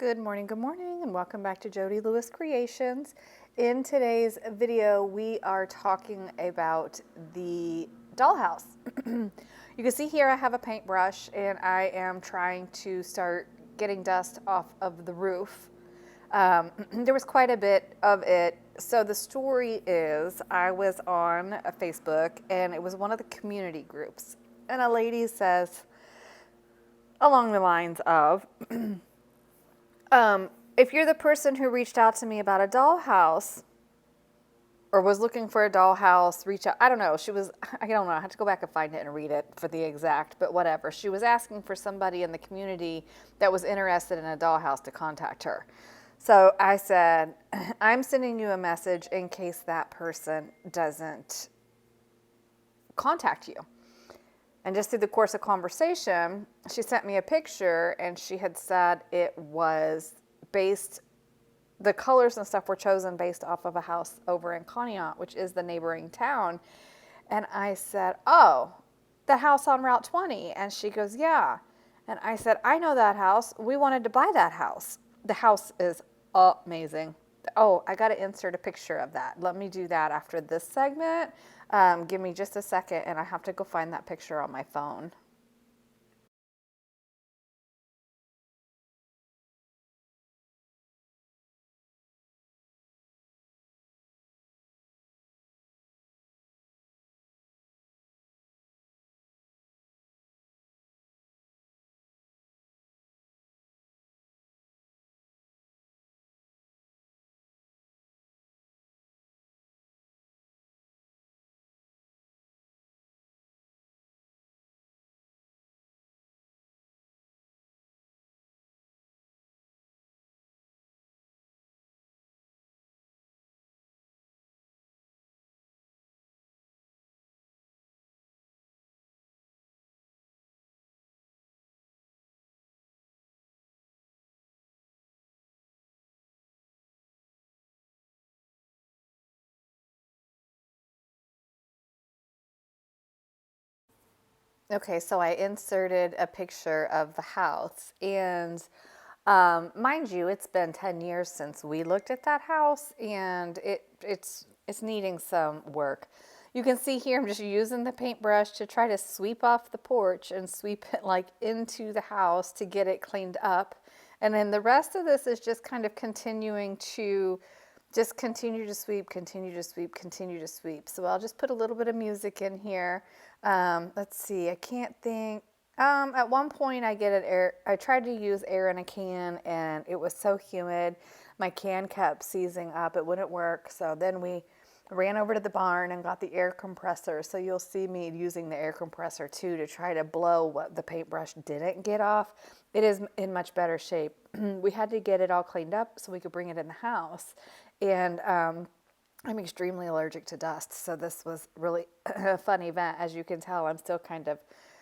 Good morning, and welcome back to Jody Lewis Creations. In today's video, we are talking about the dollhouse. You can see here I have a paintbrush and I am trying to start getting dust off of the roof. There was quite a bit of it. So the story is I was on a Facebook and it was one of the community groups. And a lady says along the lines of, if you're the person who reached out to me about a dollhouse or was looking for a dollhouse, reach out. I don't know. I don't know. I had to go back and find it and read it for the exact, but whatever. She was asking for somebody in the community that was interested in a dollhouse to contact her. So I said, I'm sending you a message in case that person doesn't contact you. And just through the course of conversation, she sent me a picture and she had said it was the colors and stuff were chosen based off of a house over in Conneaut, which is the neighboring town. And I said, oh, the house on Route 20. And she goes, yeah. And I said, I know that house. We wanted to buy that house. The house is amazing. Oh, I got to insert a picture of that. Let me do that after this segment. Give me just a second and I have to go find that picture on my phone. Okay, so I inserted a picture of the house, and mind you, it's been 10 years since we looked at that house, and it's needing some work. You can see here I'm just using the paintbrush to try to sweep off the porch and sweep it like into the house to get it cleaned up. And then the rest of this is just kind of continuing to just continue to sweep, continue to sweep, continue to sweep. So I'll just put a little bit of music in here. Let's see, I can't think. At one point I tried to use air in a can and it was so humid. My can kept seizing up. It wouldn't work. So then we ran over to the barn and got the air compressor. So you'll see me using the air compressor too to try to blow what the paintbrush didn't get off. It is in much better shape. We had to get it all cleaned up so we could bring it in the house. And I'm extremely allergic to dust, so this was really a fun event. As you can tell, I'm still kind of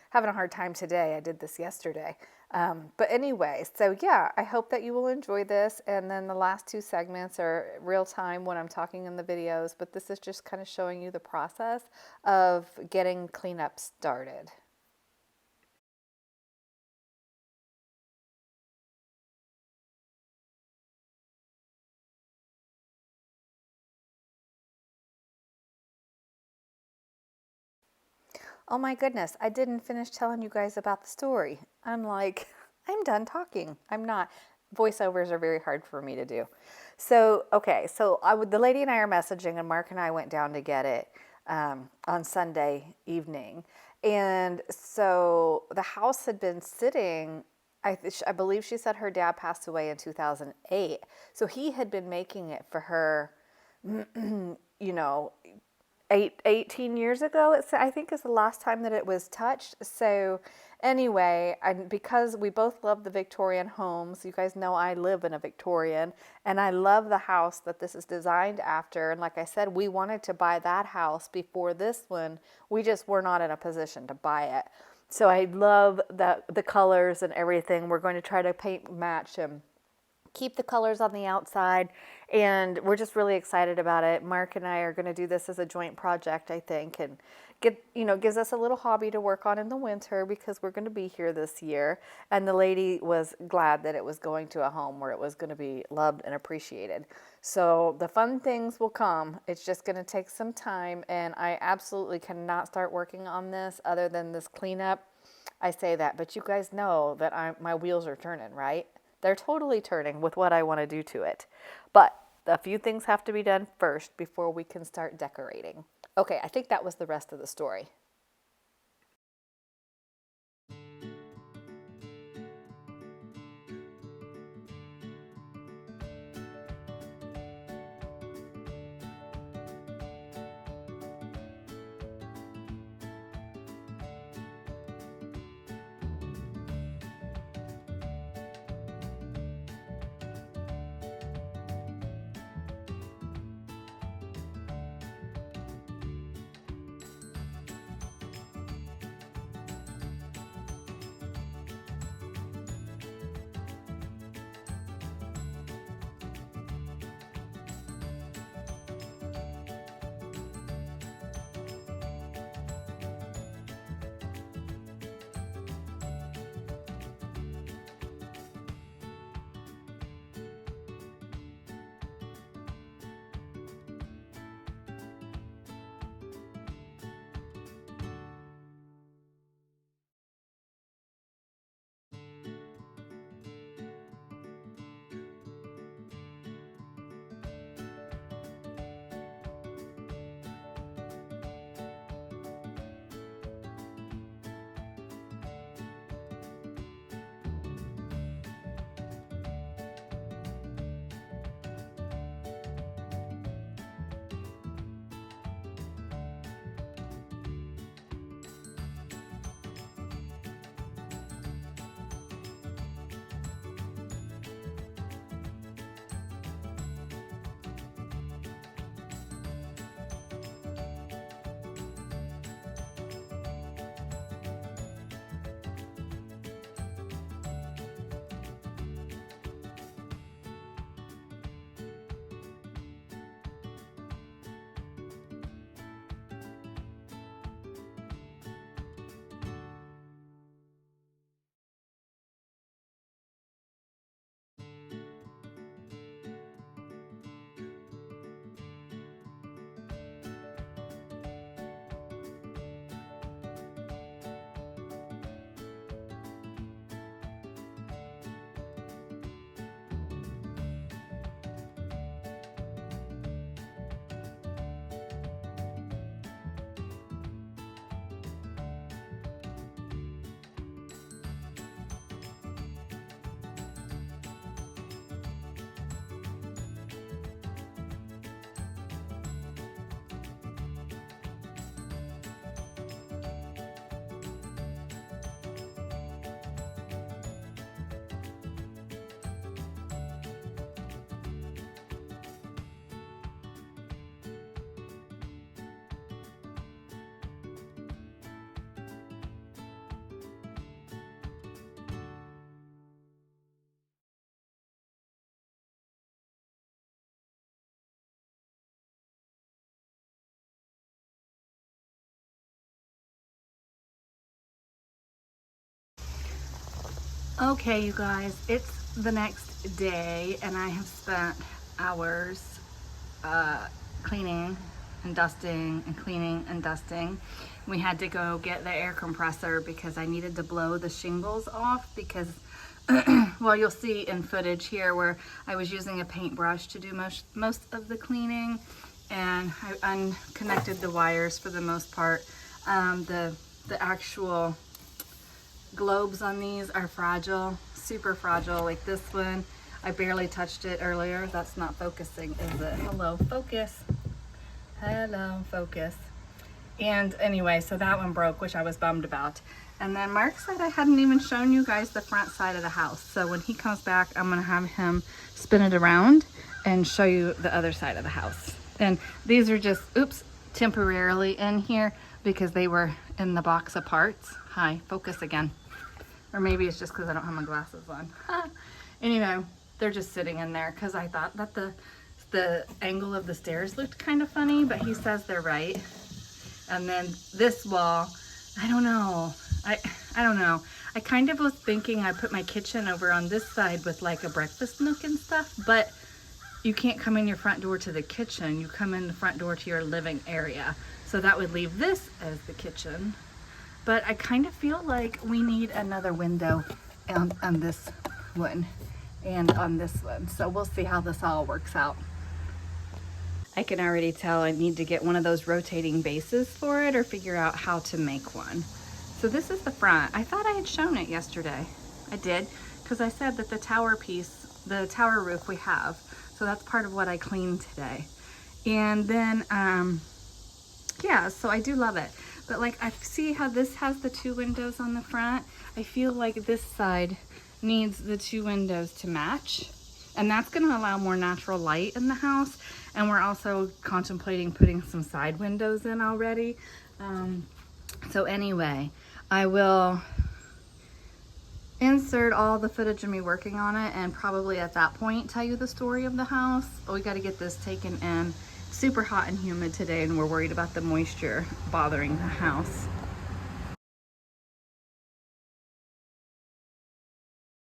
having a hard time today. I did this yesterday. But anyway, so yeah, I hope that you will enjoy this. And then the last two segments are real time when I'm talking in the videos, but this is just kind of showing you the process of getting cleanup started. Oh my goodness, I didn't finish telling you guys about the story. I'm like, I'm done talking. I'm not. Voiceovers are very hard for me to do. So, okay, so the lady and I are messaging, and Mark and I went down to get it on Sunday evening. And so the house had been sitting, I believe she said her dad passed away in 2008. So he had been making it for her, you know, 18 years ago, I think is the last time that it was touched. So anyway, because we both love the Victorian homes, you guys know I live in a Victorian, and I love the house that this is designed after. And like I said, we wanted to buy that house before this one. We just were not in a position to buy it. So I love the colors and everything. We're going to try to paint match them, keep the colors on the outside, and we're just really excited about it. Mark and I are going to do this as a joint project, I think, and gives us a little hobby to work on in the winter because we're going to be here this year. And the lady was glad that it was going to a home where it was going to be loved and appreciated. So the fun things will come. It's just going to take some time, and I absolutely cannot start working on this other than this cleanup. I say that, but you guys know that my wheels are turning, right? They're totally turning with what I want to do to it. But a few things have to be done first before we can start decorating. Okay, I think that was the rest of the story. Okay, you guys, it's the next day, and I have spent hours cleaning and dusting and cleaning and dusting. We had to go get the air compressor because I needed to blow the shingles off because, well, you'll see in footage here where I was using a paintbrush to do most of the cleaning, and I unconnected the wires for the most part. The actual globes on these are fragile, super fragile. Like this one, I barely touched it earlier. That's not focusing, is it? Hello, focus. Hello, focus. And anyway, so that one broke, which I was bummed about. And then Mark said I hadn't even shown you guys the front side of the house. So when he comes back, I'm gonna have him spin it around and show you the other side of the house. And these are just, oops, temporarily in here because they were in the box of parts. Hi, focus again. Or maybe it's just because I don't have my glasses on. Anyway, they're just sitting in there because I thought that the angle of the stairs looked kind of funny, but he says they're right. And then this wall, I don't know. I don't know. I kind of was thinking I put my kitchen over on this side with like a breakfast nook and stuff, but you can't come in your front door to the kitchen. You come in the front door to your living area. So that would leave this as the kitchen. But I kind of feel like we need another window on this one and on this one. So we'll see how this all works out. I can already tell I need to get one of those rotating bases for it or figure out how to make one. So this is the front. I thought I had shown it yesterday. I did, because I said that the tower piece, the tower roof we have. So that's part of what I cleaned today. And then, yeah, so I do love it. But like, I see how this has the 2 windows on the front. I feel like this side needs the 2 windows to match. And that's gonna allow more natural light in the house. And we're also contemplating putting some side windows in already. So anyway, I will insert all the footage of me working on it and probably at that point tell you the story of the house. But we got to get this taken in. Super hot and humid today and we're worried about the moisture bothering the house.